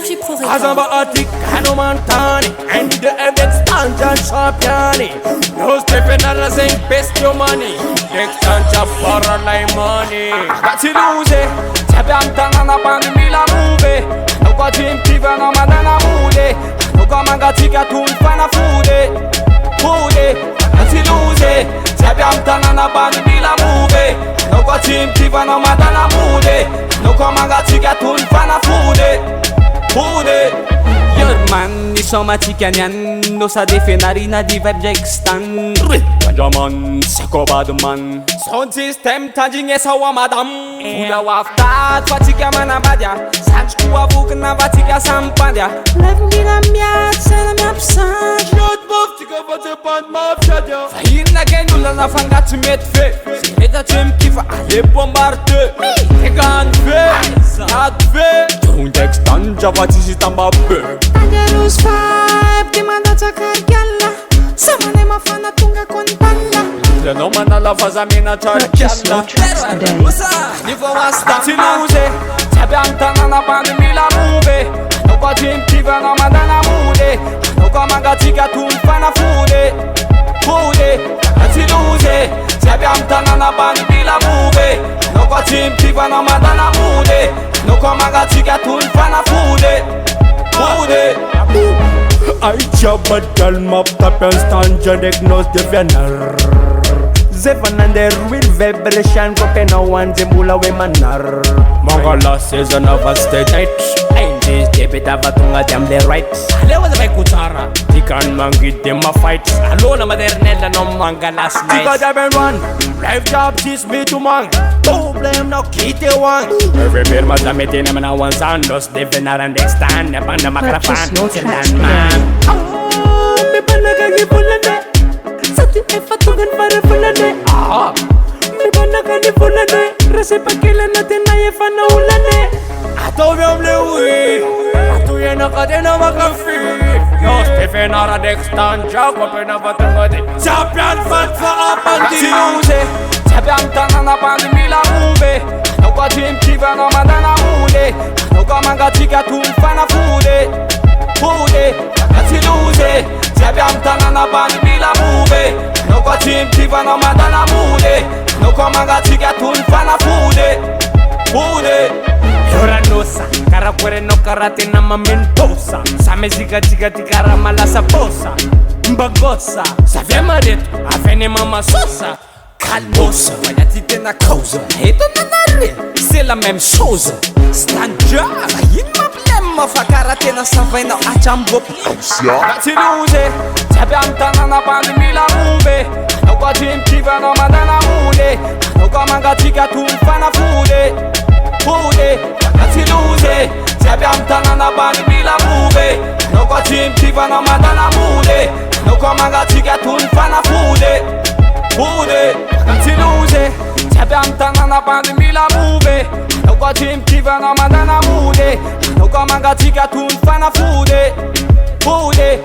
Énergie Pro Record. Azamba Atik, Kano Mantani, and the Evex Tanja Championi. No stepping on the same best your money. Next Tanja for money. That's it, lose it. Tabiam Tanana Mila Move. No got him Tivana Madana Mule. No Gamanga Tika Tun Fana Fude. Fude. That's it, lose it. Tabiam Tanana Mila Move. No got him Tivana Madana Mule. No Gamanga Tika Tun Fana Fude. Man, nisoma tika niyan no sa defenarina di vibe jackstan. Rajaman, sakobado man. Sound system tajing esawa madam. Uda waftat fatika manabadia. Sanchku avuk na vatika sampandia. Lève la miat, c'est la miat psage. Shot move tika vate pan mafia. Fahina genula na fanga tu met fe. Siheta tum kifa ale bombarde. Tegan fe, at fe. Don't extend java tisi tambabe. Angelus vibe, dimanda kagalla. Samane mafana tunga kon palla. Le noma na la faza mina charkialla. Nivo wasta Tiluse, tabiam tanana bandi mila move. No kwa team kiva na madana mule. No kwa magatika tulfana fude. Fude, tiluse, tabiam tanana bandi mila move. No kwa team kiva na madana mule. No kwa magatika tulfana fude. Fude. I jabba dal map tapen stanja diagnose de venar. Zevan and the real vibration kope no one zembula we manar. Mongala season of a state night. Ain't debit avatunga them the rights. Ale was a kutara. Tikan mangi them a fight. Alona madernella no manga last night. Tika jaben run. Life job teach me to man. Don't blame no kite one. Every beer must have met in a man once and lost the venar and extend. Never the macrafan. Man. Me panaga gipulane. Sati e fatugan para fulane. Me panaga ni fulane. Rase pakila natin na e fana ulane. Ato vyamle ui. Ato yana kadena makafi. Yo Stephen ara Dextan Jago pena batungade. Champion fan for apandi. Siluse. Champion tanana bandi mila move. No kwa team kiva no madana mule. No kwa manga tika tulfana fude. Fude. Siluse. Tabiam tanana bandi mila move. No kwa team kiva no madana mule. No kwa manga tika tulfana fude. Fude. Yora nosa, cara puere no karate na mamentosa. Same ziga tiga tikara malasa posa. Mbagosa, savia mareto, avene mama sosa. Calmosa, vai te na causa. Eto na nare, c'est la même chose. Stanja, yin ma blema fa karate na savaina achambo plosia. Tiluse, tabiam tanana bandi mila move. No kwa team kiva no madana mule. No kwa manga tika tulfana fude. Fude, tiluse, tabiam tanana bandi mila move. No kwa team kiva no madana mule. No kwa manga tika tulfana fude. Fude, tiluse, tabiam tanana bandi mila move. No kwa team kiva no madana mule. No kwa manga tika tulfana fude. Fude.